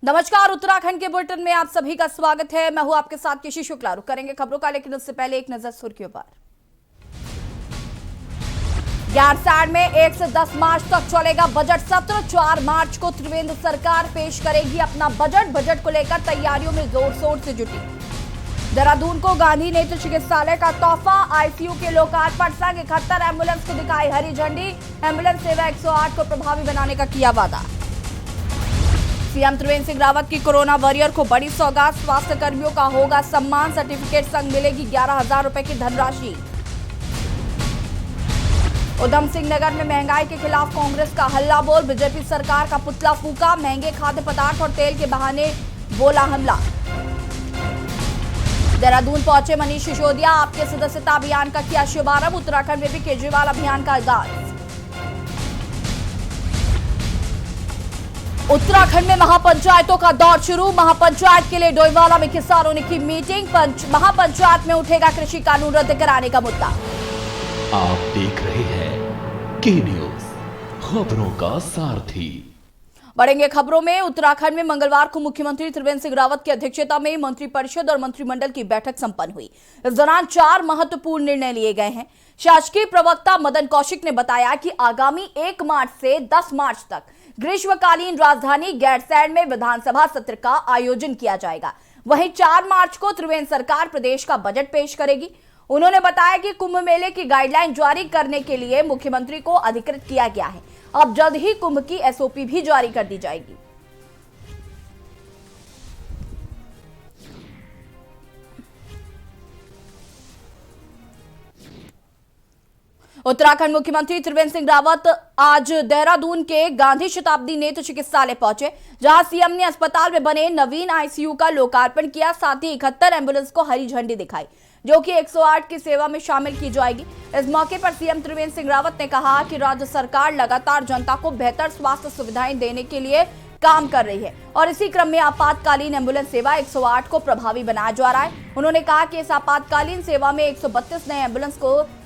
नमस्कार, उत्तराखंड के बुलेटिन में आप सभी का स्वागत है। मैं हूं आपके साथ किशी शुक्ला। रुक करेंगे खबरों का, लेकिन उससे पहले एक नजर सुर्खियों पर। गैरसैंण में 1 से 10 मार्च तक चलेगा बजट सत्र। 4 मार्च को त्रिवेंद्र सरकार पेश करेगी अपना बजट को लेकर तैयारियों में जोर शोर से जुटी। देहरादून को गांधी नेत्र चिकित्सालय का तोहफा। आईसीयू के लोकार्पण संग 71 एम्बुलेंस को दिखाई हरी झंडी। एम्बुलेंस सेवा 108 को प्रभावी बनाने का किया वादा। सीएम त्रिवेंद्र सिंह रावत की कोरोना वॉरियर को बड़ी सौगात। स्वास्थ्य कर्मियों का होगा सम्मान। सर्टिफिकेट संग मिलेगी 11,000 रुपए की धनराशि। उधम सिंह नगर में महंगाई के खिलाफ कांग्रेस का हल्ला बोल। बीजेपी सरकार का पुतला फूका। महंगे खाद्य पदार्थ और तेल के बहाने बोला हमला। देहरादून पहुंचे मनीष सिसोदिया। आपके सदस्यता अभियान का किया शुभारंभ। उत्तराखंड में भी केजरीवाल अभियान का आगाज। उत्तराखंड में महापंचायतों का दौर शुरू। महापंचायत के लिए डोईवाला में किसानों ने की मीटिंग। महापंचायत में उठेगा कृषि कानून रद्द कराने का मुद्दा। आप देख रहे हैं के न्यूज, खबरों का सारथी। बढ़ेंगे खबरों में। उत्तराखंड में मंगलवार को मुख्यमंत्री त्रिवेंद्र सिंह रावत की अध्यक्षता में मंत्रिपरिषद और मंत्रिमंडल की बैठक संपन्न हुई। इस दौरान 4 महत्वपूर्ण निर्णय लिए गए हैं। शासकीय प्रवक्ता मदन कौशिक ने बताया कि आगामी 1 मार्च से 10 मार्च तक ग्रीष्मकालीन राजधानी गैरसैंण में विधानसभा सत्र का आयोजन किया जाएगा। वहीं 4 मार्च को त्रिवेंद्र सरकार प्रदेश का बजट पेश करेगी। उन्होंने बताया कि कुंभ मेले की गाइडलाइन जारी करने के लिए मुख्यमंत्री को अधिकृत किया गया है। अब जल्द ही कुंभ की एसओपी भी जारी कर दी जाएगी। उत्तराखंड मुख्यमंत्री त्रिवेंद्र सिंह रावत आज देहरादून के गांधी शताब्दी नेत्र चिकित्सालय पहुंचे, जहां सीएम ने अस्पताल में बने नवीन आईसीयू का लोकार्पण किया। साथ ही 71 एम्बुलेंस को हरी झंडी दिखाई, जो कि 108 की सेवा में शामिल की जाएगी। इस मौके पर सीएम त्रिवेंद्र सिंह रावत ने कहा कि राज्य सरकार लगातार जनता को बेहतर स्वास्थ्य सुविधाएं देने के लिए काम कर रही है और इसी क्रम में आपातकालीन एम्बुलेंस सेवा 108 को प्रभावी बनाया जा रहा है। उन्होंने कहा कि इस आपातकालीन सेवा में 132 नए एम्बुलेंस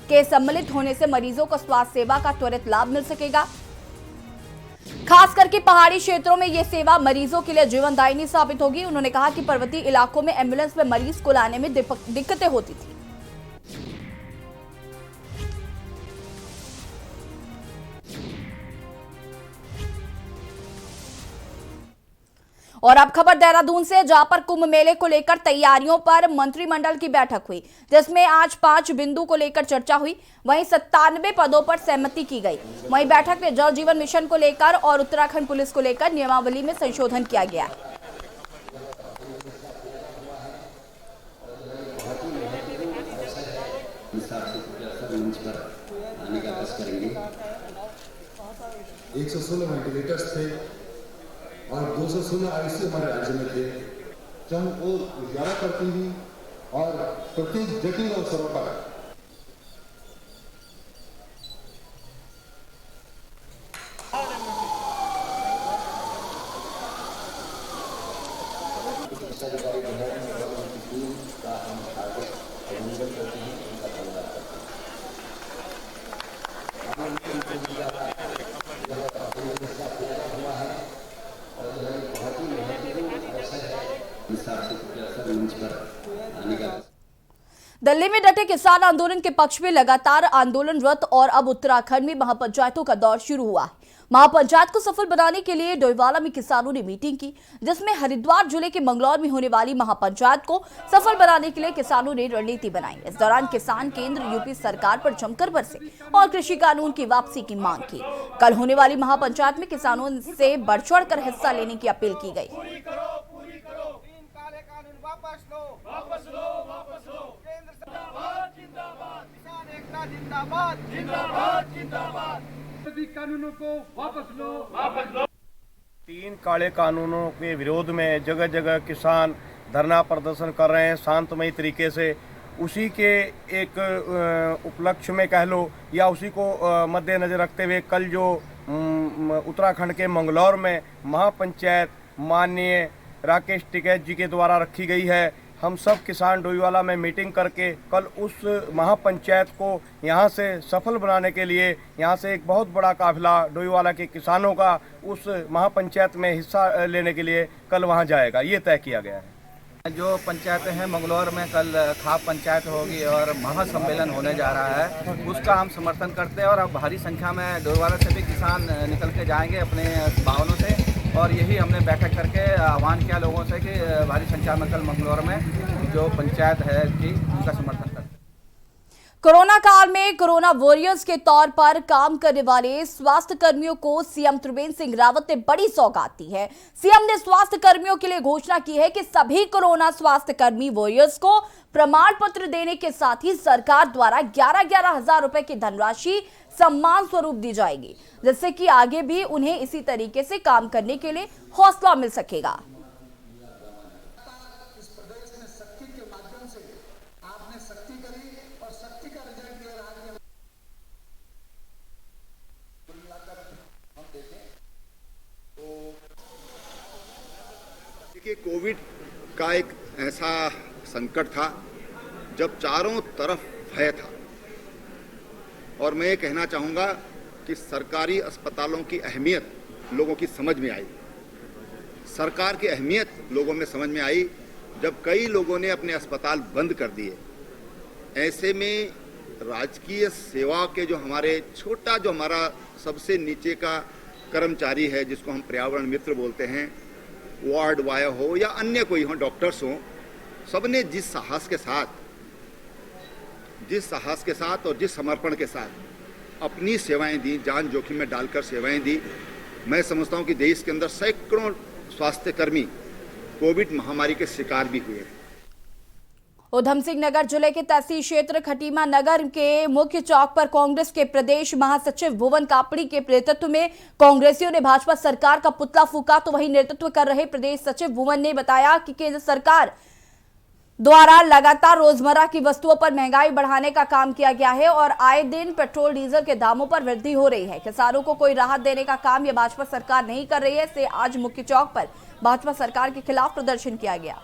के सम्मिलित होने से मरीजों को स्वास्थ्य सेवा का त्वरित लाभ मिल सकेगा। खास करके पहाड़ी क्षेत्रों में यह सेवा मरीजों के लिए जीवनदायिनी साबित होगी। उन्होंने कहा कि पर्वतीय इलाकों में एम्बुलेंस में मरीज को लाने में दिक्कतें होती थी। और अब खबर देहरादून से, जहां पर कुंभ मेले को लेकर तैयारियों पर मंत्रिमंडल की बैठक हुई, जिसमें आज 5 बिंदु को लेकर चर्चा हुई। वहीं 97 पदों पर सहमति की गई। वहीं बैठक में जल जीवन मिशन को लेकर और उत्तराखंड पुलिस को लेकर नियमावली में संशोधन किया गया। वेंटिलेटर्स थे और 216 आईसीयू हमारे राज्य में थे। जब हम वो गुजारा करती थी और प्रत्येक जटिल अवसरों पर दिल्ली में डटे किसान आंदोलन के पक्ष में लगातार आंदोलनरत और अब उत्तराखंड में महापंचायतों का दौर शुरू हुआ है। महापंचायत को सफल बनाने के लिए डोईवाला में किसानों ने मीटिंग की, जिसमें हरिद्वार जिले के मंगलौर में होने वाली महापंचायत को सफल बनाने के लिए किसानों ने रणनीति बनाई। इस दौरान किसान केंद्र यूपी सरकार पर जमकर बरसे और कृषि कानून की वापसी की मांग की। कल होने वाली महापंचायत में किसानों से बढ़ चढ़कर हिस्सा लेने की अपील की गई। जिंदाबाद जिंदाबाद जिंदाबाद, कानूनों को वापस लो वापस लो। 3 काले कानूनों के विरोध में जगह जगह किसान धरना प्रदर्शन कर रहे हैं शांतमयी तरीके से। उसी के एक उपलक्ष्य में कह लो या उसी को मद्देनजर रखते हुए कल जो उत्तराखंड के मंगलौर में महापंचायत माननीय राकेश टिकैत जी के द्वारा रखी गई है, हम सब किसान डोईवाला में मीटिंग करके कल उस महापंचायत को यहाँ से सफल बनाने के लिए यहाँ से एक बहुत बड़ा काफिला डोईवाला के किसानों का उस महापंचायत में हिस्सा लेने के लिए कल वहाँ जाएगा, ये तय किया गया है। जो पंचायतें हैं मंगलौर में कल खाप पंचायत होगी और महासम्मेलन होने जा रहा है, उसका हम समर्थन करते हैं और अब भारी संख्या में डोईवाला से भी किसान निकल के जाएंगे अपने भावनों से, और यही हमने बैठक करके आह्वान किया लोगों से कि भारी संख्या में कल मंगलौर में जो पंचायत है कि उनका समर्थन करते हैं। कोरोना काल में कोरोना वॉरियर्स के तौर पर काम करने वाले स्वास्थ्य कर्मियों को सीएम त्रिवेंद्र सिंह रावत ने बड़ी सौगात दी है। सीएम ने स्वास्थ्य कर्मियों के लिए घोषणा की है कि सभी कोरोना स्वास्थ्य कर्मी वॉरियर्स को प्रमाण पत्र देने के साथ ही सरकार द्वारा 11,11 हजार रुपए की धनराशि सम्मान स्वरूप दी जाएगी, जिससे कि आगे भी उन्हें इसी तरीके से काम करने के लिए हौसला मिल सकेगा। देखिए, कोविड का एक ऐसा संकट था जब चारों तरफ भय था, और मैं ये कहना चाहूँगा कि सरकारी अस्पतालों की अहमियत लोगों की समझ में आई। सरकार की अहमियत लोगों में समझ में आई जब कई लोगों ने अपने अस्पताल बंद कर दिए। ऐसे में राजकीय सेवा के जो हमारा सबसे नीचे का कर्मचारी है, जिसको हम पर्यावरण मित्र बोलते हैं, वार्ड बॉय हो या अन्य कोई हो, डॉक्टर्स हो, सबने जिस साहस के साथ और जिस समर्पण के साथ अपनी सेवाएं दी, जान जोखिम में डालकर सेवाएं दी, मैं समझता हूं कि देश के अंदर सैकड़ों स्वास्थ्य कर्मी कोविड महामारी के शिकार भी हुए हैं। उधम सिंह नगर जिले के तहसील क्षेत्र खटीमा नगर के मुख्य चौक पर कांग्रेस के प्रदेश महासचिव भुवन कापड़ी के नेतृत्व में कांग्रेसियों ने भाजपा सरकार का पुतला फूंका। तो वहीं नेतृत्व कर रहे प्रदेश सचिव भुवन ने बताया कि केंद्र सरकार द्वारा लगातार रोजमर्रा की वस्तुओं पर महंगाई बढ़ाने का काम किया गया है और आए दिन पेट्रोल डीजल के दामों पर वृद्धि हो रही है। किसानों को कोई राहत देने का काम यह भाजपा सरकार नहीं कर रही है। से आज मुख्य चौक पर भाजपा सरकार के खिलाफ प्रदर्शन किया गया।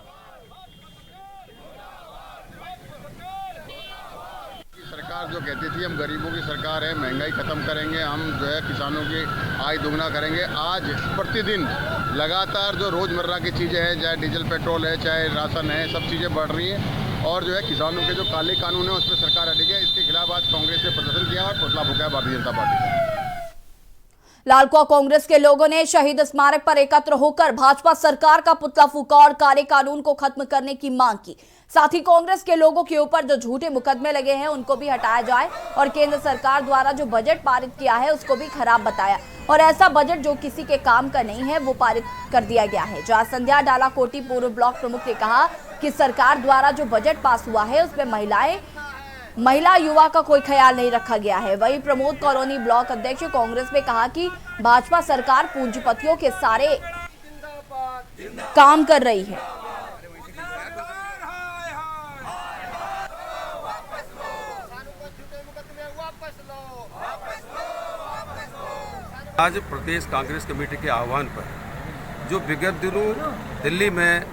सरकार जो कहती थी हम गरीबों की सरकार है, महंगाई खत्म करेंगे, हम जो है किसानों की आय दोगुना करेंगे, आज प्रतिदिन लगातार जो रोजमर्रा की चीज़ें हैं, चाहे डीजल पेट्रोल है, चाहे राशन है, सब चीज़ें बढ़ रही हैं और जो है किसानों के जो काले कानून है उस पर सरकार अड़ी है। इसके खिलाफ आज कांग्रेस ने प्रदर्शन किया और पुतला फूंका भारतीय जनता पार्टी। लालकुआ कांग्रेस के लोगों ने शहीद स्मारक पर एकत्र होकर भाजपा सरकार का पुतला फूंका और काले कानून को खत्म करने की मांग की। साथ ही कांग्रेस के लोगों के ऊपर जो झूठे मुकदमे लगे हैं उनको भी हटाया जाए और केंद्र सरकार द्वारा जो बजट पारित किया है उसको भी खराब बताया और ऐसा बजट जो किसी के काम का नहीं है वो पारित कर दिया गया है। जहां संध्या डाला कोटी पूर्व ब्लॉक प्रमुख ने कहा कि सरकार द्वारा जो बजट पास हुआ है उसमें महिला युवा का कोई ख्याल नहीं रखा गया है। वहीं प्रमोद कॉलोनी ब्लॉक अध्यक्ष कांग्रेस में कहा कि भाजपा सरकार पूंजीपतियों के सारे काम कर रही है। आज प्रदेश कांग्रेस कमेटी के आह्वान पर जो विगत दिनों दिल्ली में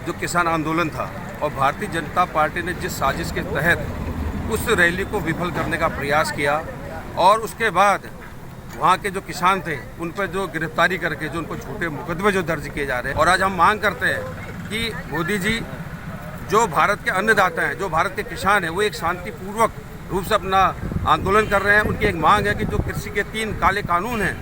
जो किसान आंदोलन था और भारतीय जनता पार्टी ने जिस साजिश के तहत उस रैली को विफल करने का प्रयास किया और उसके बाद वहाँ के जो किसान थे उन पर जो गिरफ्तारी करके जो उनको झूठे मुकदमे जो दर्ज किए जा रहे हैं और आज हम मांग करते हैं कि मोदी जी जो भारत के अन्नदाता हैं, जो भारत के किसान हैं, वो एक शांतिपूर्वक रूप से अपना आंदोलन कर रहे हैं। उनकी एक मांग है कि जो कृषि के 3 काले कानून हैं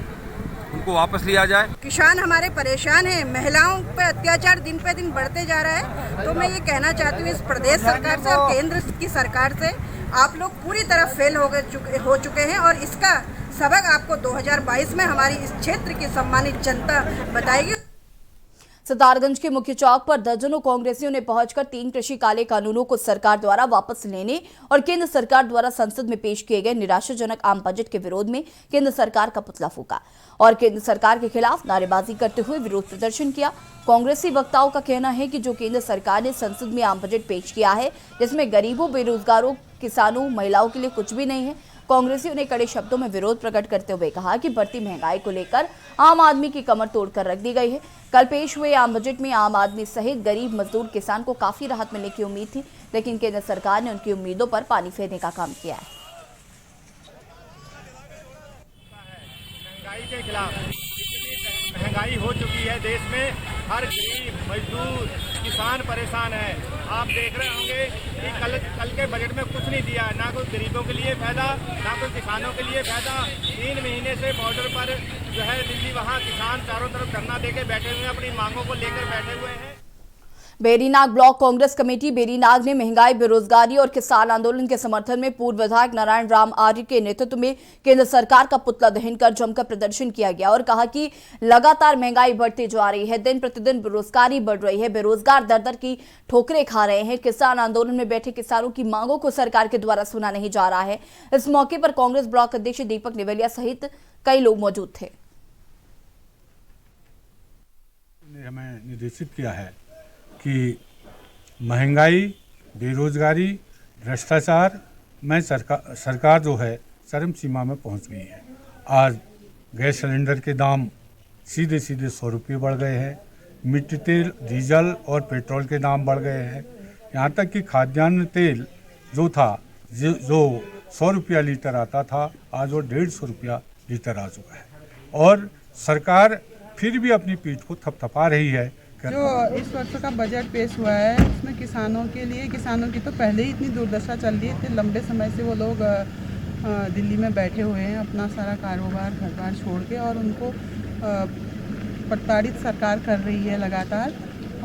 उनको वापस लिया जाए। किसान हमारे परेशान हैं, महिलाओं पर अत्याचार दिन पे दिन बढ़ते जा रहा है। तो मैं ये कहना चाहती हूँ इस प्रदेश सरकार से और केंद्र की सरकार से, आप लोग पूरी तरह फेल हो चुके हैं और इसका सबक आपको 2022 में हमारी इस क्षेत्र की सम्मानित जनता बताएगी। सितारगंज के मुख्य चौक पर दर्जनों कांग्रेसियों ने पहुंचकर 3 कृषि काले कानूनों को सरकार द्वारा वापस लेने और केंद्र सरकार द्वारा संसद में पेश किए गए निराशाजनक आम बजट के विरोध में केंद्र सरकार का पुतला फूंका और केंद्र सरकार के खिलाफ नारेबाजी करते हुए विरोध प्रदर्शन किया। कांग्रेसी वक्ताओं का कहना है कि जो केंद्र सरकार ने संसद में आम बजट पेश किया है जिसमें गरीबों, बेरोजगारों, किसानों, महिलाओं के लिए कुछ भी नहीं है, कांग्रेसियों ने कड़े शब्दों में विरोध प्रकट करते हुए कहा कि बढ़ती महंगाई को लेकर आम आदमी की कमर तोड़कर रख दी गई है। कल पेश हुए आम बजट में आम आदमी सहित गरीब, मजदूर, किसान को काफी राहत मिलने की उम्मीद थी, लेकिन केंद्र सरकार ने उनकी उम्मीदों पर पानी फेरने का काम किया है। महंगाई के खिलाफ इतनी महंगाई हो चुकी है देश में, हर गरीब, मजदूर, किसान परेशान है। आप देख रहे होंगे कि कल के बजट में कुछ नहीं दिया, ना कोई गरीबों के लिए फायदा, ना कोई किसानों के लिए फायदा। 3 महीने से बॉर्डर पर जो है दिल्ली, वहाँ किसान चारों तरफ धरना देके बैठे हुए हैं, अपनी मांगों को लेकर बैठे हुए हैं। बेरीनाग ब्लॉक कांग्रेस कमेटी बेरीनाग ने महंगाई, बेरोजगारी और किसान आंदोलन के समर्थन में पूर्व विधायक नारायण राम आर्य के नेतृत्व में केंद्र सरकार का पुतला दहन कर जमकर प्रदर्शन किया गया और कहा कि लगातार महंगाई बढ़ती जा रही है, दिन प्रतिदिन बेरोजगारी बढ़ रही है, बेरोजगार दर की ठोकरें खा रहे हैं। किसान आंदोलन में बैठे किसानों की मांगों को सरकार के द्वारा सुना नहीं जा रहा है। इस मौके पर कांग्रेस ब्लॉक अध्यक्ष दीपक निवलिया सहित कई लोग मौजूद थे। हमें निर्देशित किया है कि महंगाई, बेरोजगारी, भ्रष्टाचार में सरकार जो है चरम सीमा में पहुंच गई है। आज गैस सिलेंडर के दाम सीधे 100 रुपये बढ़ गए हैं, मिट्टी तेल, डीजल और पेट्रोल के दाम बढ़ गए हैं। यहाँ तक कि खाद्यान्न तेल जो था जो 100 रुपया लीटर आता था, आज वो 150 रुपया लीटर आ चुका है। और सरकार फिर भी अपनी पीठ को थपथपा रही है। जो इस वर्ष का बजट पेश हुआ है उसमें किसानों के लिए, किसानों की तो पहले ही इतनी दुर्दशा चल रही है, इतने लंबे समय से वो लोग दिल्ली में बैठे हुए हैं अपना सारा कारोबार घर बार छोड़ के, और उनको प्रताड़ित सरकार कर रही है लगातार।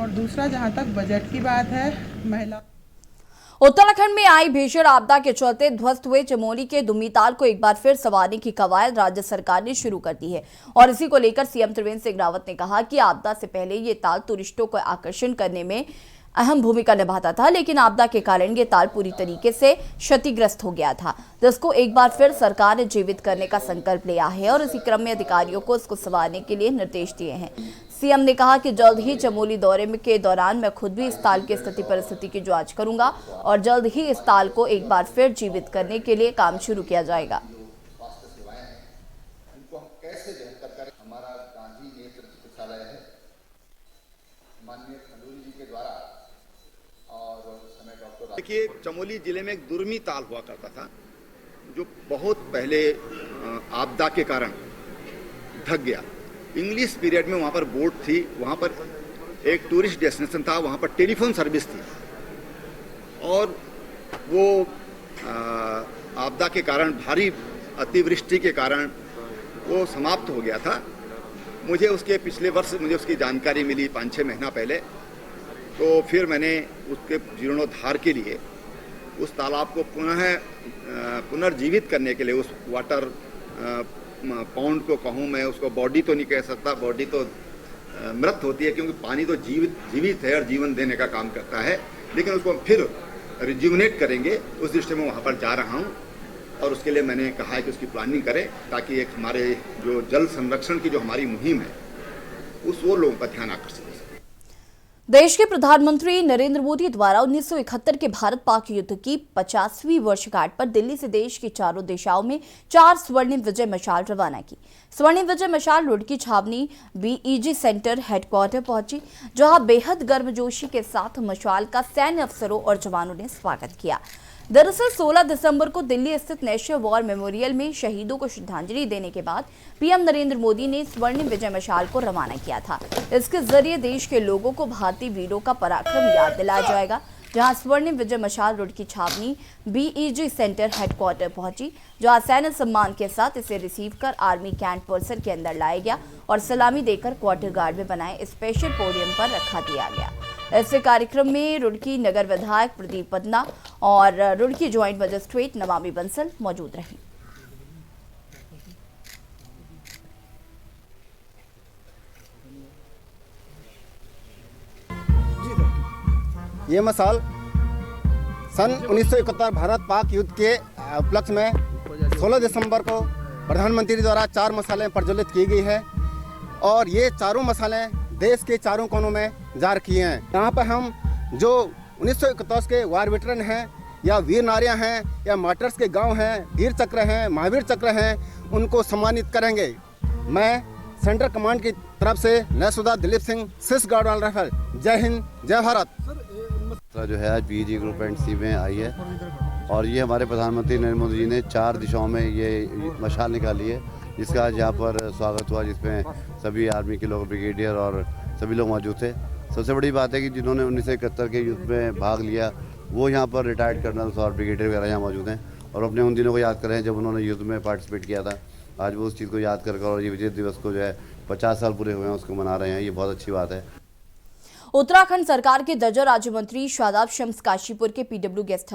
और दूसरा, जहाँ तक बजट की बात है, महिला उत्तराखंड में आई भीषण आपदा के चलते ध्वस्त हुए चमोली के दुम्मीताल को एक बार फिर संवारने की कवायद राज्य सरकार ने शुरू कर दी है और इसी को लेकर सीएम त्रिवेंद्र सिंह रावत ने कहा कि आपदा से पहले ये ताल टूरिस्टों को आकर्षण करने में अहम भूमिका निभाता था, लेकिन आपदा के कारण ये ताल पूरी तरीके से क्षतिग्रस्त हो गया था, जिसको एक बार फिर सरकार ने जीवित करने का संकल्प लिया है और इसी क्रम में अधिकारियों को इसको संवारने के लिए निर्देश दिए हैं। सीएम ने कहा कि जल्द ही चमोली दौरे के दौरान मैं खुद भी इस ताल की स्थिति परिस्थिति की जांच करूंगा और जल्द ही इस ताल को एक बार फिर जीवित करने के लिए काम शुरू किया जाएगा। देखिए, चमोली जिले में एक दुर्मी ताल हुआ करता था जो बहुत पहले आपदा के कारण ढक गया। इंग्लिश पीरियड में वहाँ पर बोट थी, वहाँ पर एक टूरिस्ट डेस्टिनेशन था, वहाँ पर टेलीफोन सर्विस थी और वो आपदा के कारण, भारी अतिवृष्टि के कारण वो समाप्त हो गया था। मुझे उसके पिछले वर्ष उसकी जानकारी मिली 5-6 महीना पहले, तो फिर मैंने उसके जीर्णोद्धार के लिए उस तालाब को पुनर्जीवित करने के लिए, उस वाटर पॉन्ड को कहूँ मैं, उसको बॉडी तो नहीं कह सकता, बॉडी तो मृत होती है क्योंकि पानी तो जीवित है और जीवन देने का काम करता है, लेकिन उसको फिर रिज्यूमिनेट करेंगे, उस दृष्टि में वहाँ पर जा रहा हूँ और उसके लिए मैंने कहा है कि उसकी प्लानिंग करें ताकि एक हमारे जो जल संरक्षण की जो हमारी मुहिम है उस वो लोगों का ध्यान आकर्षित। देश के प्रधानमंत्री नरेंद्र मोदी द्वारा 1971 के भारत पाक युद्ध की 50वीं वर्षगांठ पर दिल्ली से देश की चारों दिशाओं में 4 स्वर्णिम विजय मशाल रवाना की। स्वर्णिम विजय मशाल रुड़की छावनी बीईजी सेंटर हेडक्वार्टर पहुंची, जहां बेहद गर्मजोशी के साथ मशाल का सैन्य अफसरों और जवानों ने स्वागत किया। दरअसल 16 दिसंबर को दिल्ली स्थित नेशनल वॉर मेमोरियल में शहीदों को श्रद्धांजलि देने के बाद पीएम नरेंद्र मोदी ने स्वर्णिम विजय मशाल को रवाना किया था। इसके जरिए देश के लोगों को भारतीय वीरों का पराक्रम याद दिलाया जाएगा। जहां स्वर्णिम विजय मशाल रुड़की छावनी बीईजी सेंटर हेडक्वार्टर पहुंची, जहां सैन्य सम्मान के साथ इसे रिसीव कर आर्मी कैंट परिसर के अंदर लाया गया और सलामी देकर क्वार्टर गार्ड में बनाए स्पेशल पोडियम पर रखा दिया गया। इस कार्यक्रम में रुड़की नगर विधायक प्रदीप पन्ना और रुड़की ज्वाइंट मजिस्ट्रेट नमामि बंसल मौजूद रही। ये मशाल सन 1971 भारत पाक युद्ध के उपलक्ष्य में 16 दिसंबर को प्रधानमंत्री द्वारा 4 मशालें प्रज्वलित की गई है और ये चारों मशालें देश के चारों कोनों में जा रखी हैं। यहाँ पर हम जो 1971 के वार वेटरन हैं, या वीर नारियां हैं या मार्टर्स के गांव हैं, वीर चक्र हैं, महावीर चक्र हैं, उनको सम्मानित करेंगे। मैं सेंट्रल कमांड की तरफ से नैसुदा दिलीप सिंह, 6 गार्ड वाल राइफल। जय हिंद, जय भारत। जो है आज बीजी ग्रुप एंड सी में आई है और ये हमारे प्रधानमंत्री नरेंद्र मोदी जी ने 4 दिशाओं में ये मशाल निकाली है, जिसका आज यहाँ पर स्वागत हुआ, जिसमें सभी आर्मी के लोग, ब्रिगेडियर और सभी लोग मौजूद थे। सबसे बड़ी बात है कि जिन्होंने 1971 के युद्ध में भाग लिया वो यहाँ पर रिटायर्ड कर्नल्स और ब्रिगेडियर वगैरह यहाँ मौजूद हैं और अपने उन दिनों को याद कर रहे हैं जब उन्होंने युद्ध में पार्टिसिपेट किया था। आज वो उस चीज़ को याद कर और ये विजय दिवस को जो है 50 साल पूरे हुए हैं उसको मना रहे हैं। ये बहुत अच्छी बात है। उत्तराखंड सरकार के दर्जा राज्य मंत्री शादाब शम्स काशीपुर के पीडब्ल्यू गेस्ट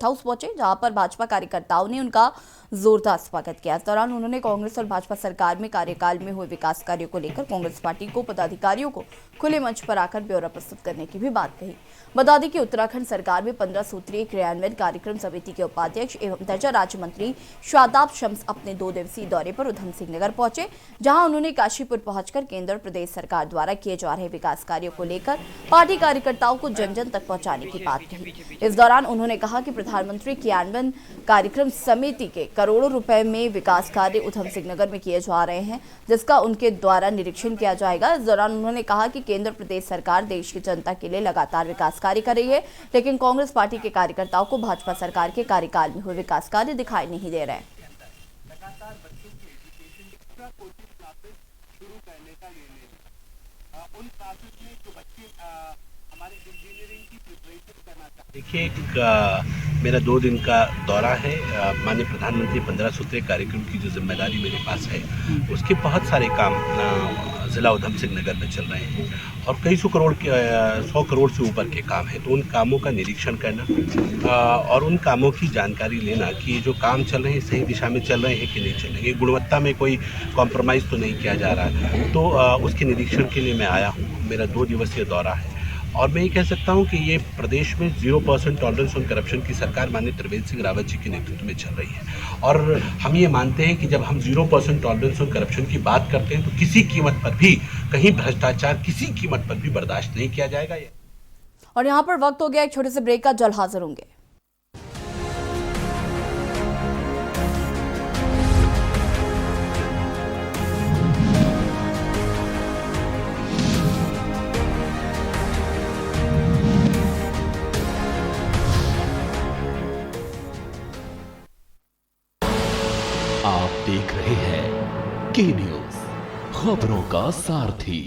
हाउस पहुंचे, जहां पर भाजपा कार्यकर्ताओं ने उनका जोरदार स्वागत किया। इस दौरान उन्होंने कांग्रेस और भाजपा सरकार में कार्यकाल में हुए विकास कार्यों को लेकर कांग्रेस पार्टी को पदाधिकारियों को खुले मंच पर आकर ब्यौरा प्रस्तुत करने की भी बात कही। बता दें कि उत्तराखंड सरकार में 15 सूत्रीय क्रियान्वयन कार्यक्रम समिति के उपाध्यक्ष एवं दर्जा राज्य मंत्री शादाब शम्स अपने 2 दिवसीय दौरे पर उधम सिंह नगर पहुंचे, जहां उन्होंने काशीपुर पहुंचकर केंद्र और प्रदेश सरकार द्वारा किए जा रहे विकास कार्यों को लेकर पार्टी कार्यकर्ताओं को जन जन तक पहुंचाने की बात कही। इस दौरान उन्होंने कहा कि प्रधानमंत्री क्रियान्वयन कार्यक्रम समिति के करोड़ों रुपए में विकास कार्य उधम सिंह नगर में किए जा रहे हैं, जिसका उनके द्वारा निरीक्षण किया जाएगा। इस दौरान उन्होंने कहा कि केंद्र प्रदेश सरकार देश की जनता के लिए लगातार विकास कार्य कर रही है, लेकिन कांग्रेस पार्टी के कार्यकर्ताओं को भाजपा सरकार के कार्यकाल में हुए विकास कार्य दिखाई नहीं दे रहे हैं। देखिए, मेरा 2 दिन का दौरा है। माननीय प्रधानमंत्री 15 सूत्रीय कार्यक्रम की जो जिम्मेदारी मेरे पास है, उसके बहुत सारे काम जिला उधम सिंह नगर में चल रहे हैं और कई 100 करोड़ से ऊपर के काम हैं। तो उन कामों का निरीक्षण करना और उन कामों की जानकारी लेना कि ये जो काम चल रहे हैं सही दिशा में चल रहे हैं कि नहीं चल रहे हैं, गुणवत्ता में कोई कॉम्प्रोमाइज़ तो नहीं किया जा रहा है। तो उसके निरीक्षण के लिए मैं आया हूँ। मेरा 2 दिवसीय दौरा है और मैं ये कह सकता हूँ कि ये प्रदेश में 0% टॉलरेंस ऑन करप्शन की सरकार माननीय त्रिवेंद्र सिंह रावत जी के नेतृत्व में चल रही है। और हम ये मानते हैं कि जब हम 0% टॉलरेंस ऑन करप्शन की बात करते हैं तो किसी कीमत पर भी कहीं भ्रष्टाचार किसी कीमत पर भी बर्दाश्त नहीं किया जाएगा। और यहाँ पर वक्त हो गया एक छोटे से ब्रेक का, जल्द हाजिर होंगे। आप देख रहे हैं के न्यूज, खबरों का सारथी।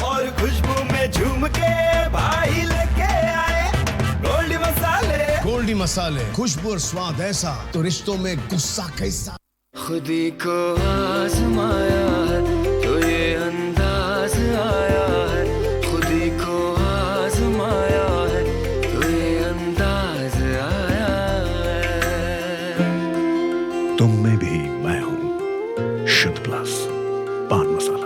और खुशबू में झूम के भाई लेके आए गोल्डी मसाले, खुशबू और स्वाद ऐसा तो रिश्तों में गुस्सा कैसा। खुदी को आजमाया है तो ये अंदाज आया है, खुदी को आजमाया है तो ये अंदाज आया है। तुम में भी मैं हूँ, शुद्ध प्लस पान मसाला।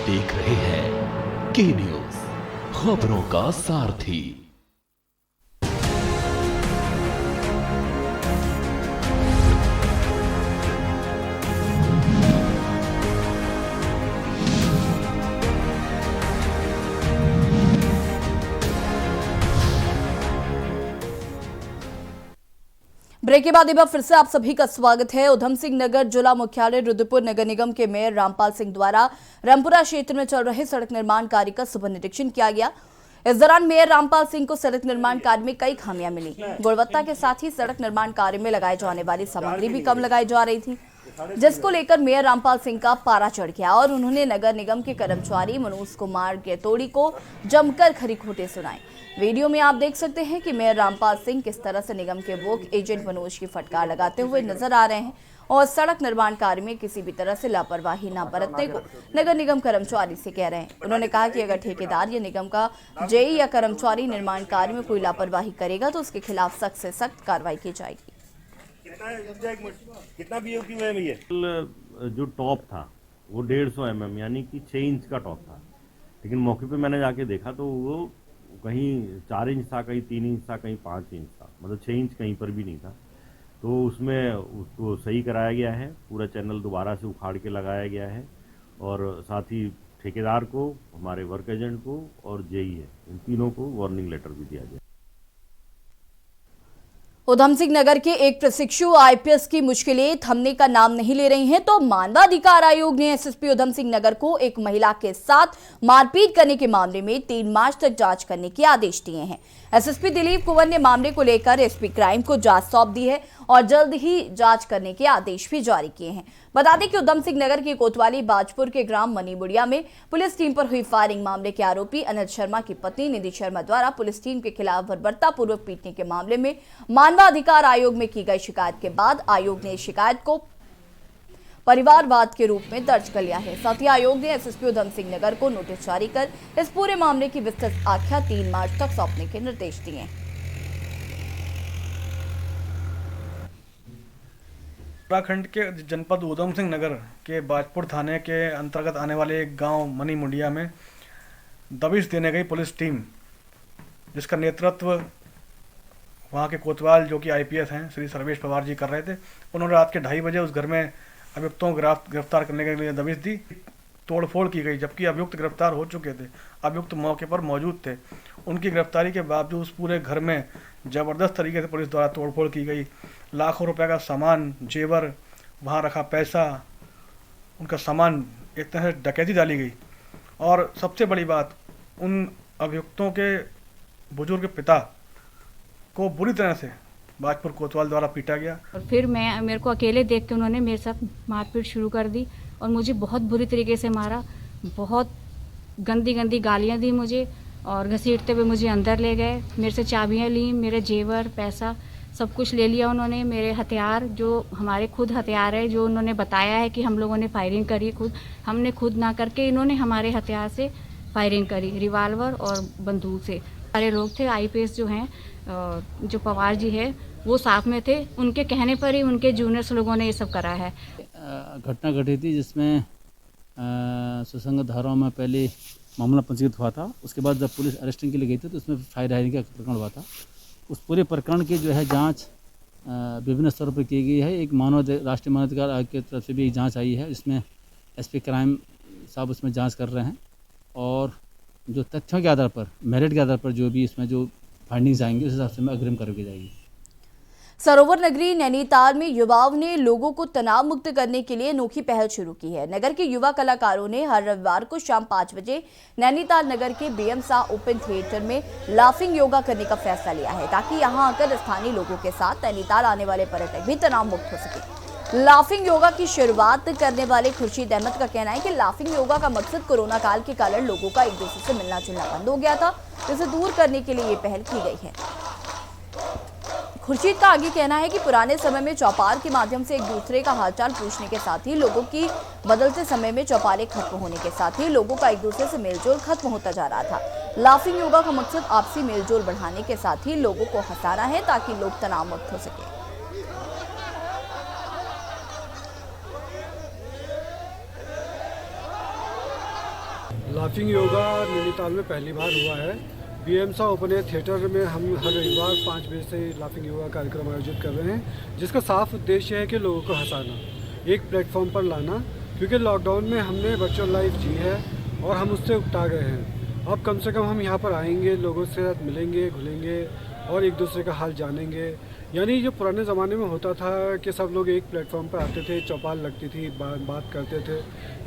देख रहे हैं के न्यूज, खबरों का सारथी। ब्रेक के बाद एक बार फिर से आप सभी का स्वागत है। उधम सिंह नगर जिला मुख्यालय रुद्रपुर नगर निगम के मेयर रामपाल सिंह द्वारा रामपुरा क्षेत्र में चल रहे सड़क निर्माण कार्य का सुबह निरीक्षण किया गया। इस दौरान मेयर रामपाल सिंह को सड़क निर्माण कार्य में कई खामियां मिली। गुणवत्ता के साथ ही सड़क निर्माण कार्य में लगाए जाने वाली सामग्री भी कम लगाई जा रही थी। जिसको लेकर मेयर रामपाल सिंह का पारा चढ़ गया और उन्होंने नगर निगम के कर्मचारी मनोज कुमार गेतोड़ी को जमकर खरी खोटे सुनाए। वीडियो में आप देख सकते हैं कि मेयर रामपाल सिंह किस तरह से निगम के वोक एजेंट मनोज की फटकार लगाते हुए नजर आ रहे हैं और सड़क निर्माण कार्य में किसी भी तरह से लापरवाही न बरतने को नगर निगम कर्मचारी से कह रहे हैं। उन्होंने कहा कि अगर ठेकेदार या निगम का जेई या कर्मचारी निर्माण कार्य में कोई लापरवाही करेगा तो उसके खिलाफ सख्त से सख्त कार्रवाई की जाएगी। कितना बीओक्यू है भैया? जो टॉप था वो 150 mm यानी कि 6 इंच का टॉप था, लेकिन मौके पे मैंने जाके देखा तो वो कहीं 4 इंच था, कहीं 3 इंच था, कहीं 5 इंच था, मतलब 6 इंच कहीं पर भी नहीं था। तो उसमें उसको सही कराया गया है, पूरा चैनल दोबारा से उखाड़ के लगाया गया है और साथ ही ठेकेदार को, हमारे वर्क एजेंट को और जेई है, इन तीनों को वार्निंग लेटर भी दिया गया। उधम सिंह नगर के एक प्रशिक्षु आईपीएस की मुश्किलें थमने का नाम नहीं ले रही हैं तो मानवाधिकार आयोग ने एसएसपी उधम सिंह नगर को एक महिला के साथ मारपीट करने के मामले में 3 मार्च तक जांच करने के आदेश दिए हैं। एसएसपी दिलीप कुंवर ने मामले को लेकर एसपी क्राइम को जांच सौंप दी है और जल्द ही जांच करने के आदेश भी जारी किए हैं। बता दें कि उधम सिंह नगर के कोतवाली बाजपुर के ग्राम मनीबुड़िया में पुलिस टीम पर हुई फायरिंग मामले के आरोपी अनिल शर्मा की पत्नी निधि शर्मा द्वारा पुलिस टीम के खिलाफ बर्बरतापूर्वक पीटने के मामले में मानवाधिकार आयोग में की गई शिकायत के बाद आयोग ने इस शिकायत को परिवारवाद के रूप में दर्ज कर लिया है। साथ ही आयोग ने एसएसपी उधम सिंह नगर को नोटिस जारी कर इस पूरे मामले की विस्तृत आख्या 3 मार्च तक सौंपने के निर्देश दिए हैं। उत्तराखंड के जनपद उधम सिंह नगर के बाजपुर थाने के अंतर्गत आने वाले एक गांव मनी मुंडिया में दबिश देने गई पुलिस टीम, जिसका नेतृत्व वहां के कोतवाल जो कि आईपीएस हैं श्री सर्वेश पवार जी कर रहे थे। उन्होंने रात के 2:30 बजे उस घर में अभियुक्तों को गिरफ्तार करने के लिए दबिश दी। तोड़फोड़ की गई, जबकि अभियुक्त गिरफ्तार हो चुके थे, अभियुक्त मौके पर मौजूद थे। उनकी गिरफ्तारी के बावजूद उस पूरे घर में जबरदस्त तरीके से पुलिस द्वारा तोड़फोड़ की गई। लाखों रुपए का सामान, जेवर, वहाँ रखा पैसा, उनका सामान एक तरह से डकैती डाली गई। और सबसे बड़ी बात, उन अभियुक्तों के बुजुर्ग पिता को बुरी तरह से बाजपुर कोतवाल द्वारा पीटा गया। और फिर मेरे को अकेले देख के उन्होंने मेरे साथ मारपीट शुरू कर दी और मुझे बहुत बुरी तरीके से मारा, बहुत गंदी गंदी गालियाँ दी मुझे और घसीटते हुए मुझे अंदर ले गए। मेरे से चाबियाँ ली, मेरे जेवर, पैसा सब कुछ ले लिया उन्होंने। मेरे हथियार, जो हमारे खुद हथियार है, जो उन्होंने बताया है कि हम लोगों ने फायरिंग करी, हमने खुद ना करके इन्होंने हमारे हथियार से फायरिंग करी, रिवाल्वर और बंदूक से। सारे लोग थे, आईपीएस जो हैं, जो पवार जी है वो साथ में थे, उनके कहने पर ही उनके जूनियर्स लोगों ने ये सब करा है। घटना घटी थी जिसमें सुसंगत धाराओं में पहले मामला पंजीकृत हुआ था। उसके बाद जब पुलिस अरेस्टिंग के लिए गई थी तो उसमें फायरिंग का प्रकरण हुआ था। उस पूरे प्रकरण की जो है जांच विभिन्न स्तरों पर की गई है। एक राष्ट्रीय मानवाधिकार आयोग की तरफ से भी एक जांच आई है, इसमें एसपी क्राइम साहब उसमें जांच कर रहे हैं और जो तथ्यों के आधार पर, मेरिट के आधार पर जो भी इसमें जो फाइंडिंग्स आएंगे उस हिसाब से में अग्रिम कार्रवाई की जाएगी। सरोवर नगरी नैनीताल में युवाओं ने लोगों को तनाव मुक्त करने के लिए अनोखी पहल शुरू की है। नगर के युवा कलाकारों ने हर रविवार को शाम 5 बजे नैनीताल नगर के बीएम शाह ओपन थिएटर में लाफिंग योगा करने का फैसला लिया है, ताकि यहां आकर स्थानीय लोगों के साथ नैनीताल आने वाले पर्यटक भी तनाव मुक्त हो सके। लाफिंग योगा की शुरुआत करने वाले खुर्शीद अहमद का कहना है कि लाफिंग योगा का मकसद कोरोना काल के कारण लोगों का एक दूसरे से मिलना जुलना बंद हो गया था, जिसे दूर करने के लिए ये पहल की गई है। खुर्शीद का आगे कहना है कि पुराने समय में चौपाल के माध्यम से एक दूसरे का हालचाल पूछने के साथ ही लोगों की बदलते समय में चौपालें खत्म होने के साथ ही लोगों का एक दूसरे से मेलजोल खत्म होता जा रहा था। लाफिंग योगा का मकसद आपसी मेलजोल बढ़ाने के साथ ही लोगों को हंसाना है, ताकि लोग तनाव मुक्त हो सके। लाफिंग योगा नैनीताल में पहली बार हुआ है। BM Shah open air theatre में हम हर रविवार 5 बजे से लाफिंग योगा कार्यक्रम आयोजित कर रहे हैं, जिसका साफ उद्देश्य है कि लोगों को हंसाना, एक प्लेटफॉर्म पर लाना, क्योंकि लॉकडाउन में हमने वर्चुअल लाइफ जी है और हम उससे उकता गए हैं। अब कम से कम हम यहाँ पर आएंगे, लोगों से मिलेंगे, घुलेंगे और एक दूसरे का हाल जानेंगे। यानी जो पुराने ज़माने में होता था कि सब लोग एक प्लेटफॉर्म पर आते थे, चौपाल लगती थी, बात करते थे,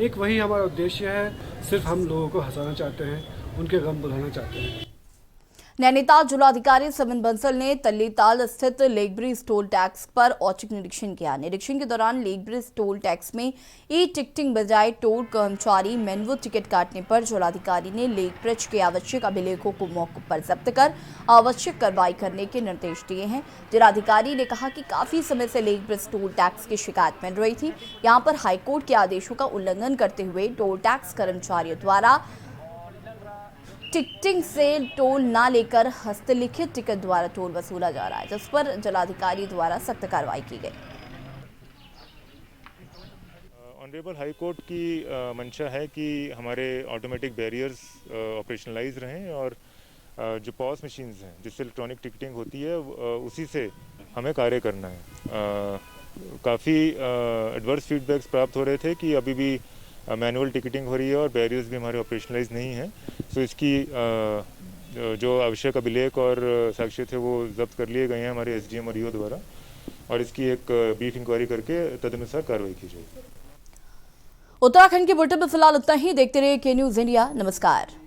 एक वही हमारा उद्देश्य है। सिर्फ हम लोगों को हंसाना चाहते हैं, उनके गम बुलाना चाहते हैं। नैनीताल जिलाधिकारी समन बंसल ने तल्लीताल स्थित लेक ब्रिज टोल टैक्स पर औचक निरीक्षण किया। निरीक्षण के दौरान लेक ब्रिज टोल टैक्स में ई टिकटिंग बजाय टोल कर्मचारी मैनुअल टिकट काटने पर जिलाधिकारी ने लेक ब्रिज के आवश्यक अभिलेखों को मौके पर जब्त कर आवश्यक कार्रवाई करने के निर्देश दिए हैं। जिलाधिकारी ने कहा कि काफी समय से लेक ब्रिज टोल टैक्स की शिकायत मिल रही थी। यहां पर हाईकोर्ट के आदेशों का उल्लंघन करते हुए टोल टैक्स कर्मचारियों द्वारा टिकटिंग से टोल ना लेकर हस्तलिखित टिकट द्वारा टोल वसूला जा रहा है, जिस पर जिलाधिकारी द्वारा सख्त कार्रवाई की गई। ऑनरेबल हाई कोर्ट की मंशा है कि हमारे ऑटोमेटिक बैरियर्स ऑपरेशनलाइज रहें और जो पॉस मशीन्स हैं जिससे इलेक्ट्रॉनिक टिकटिंग होती है उसी से हमें कार्य करना है। काफ़ी एडवर्स फीडबैक्स प्राप्त हो रहे थे कि अभी भी मैनुअल टिकटिंग हो रही है और बैरियर्स भी हमारे ऑपरेशनलाइज नहीं हैं। तो इसकी जो आवश्यक अभिलेख और साक्ष्य थे वो जब्त कर लिए गए हैं हमारे एसडीएम और ईओ द्वारा, और इसकी एक ब्रीफ इंक्वायरी करके तदनुसार कार्रवाई की जाएगी। उत्तराखंड के बुलेटिन में फिलहाल इतना ही। देखते रहिए के न्यूज़ इंडिया। नमस्कार।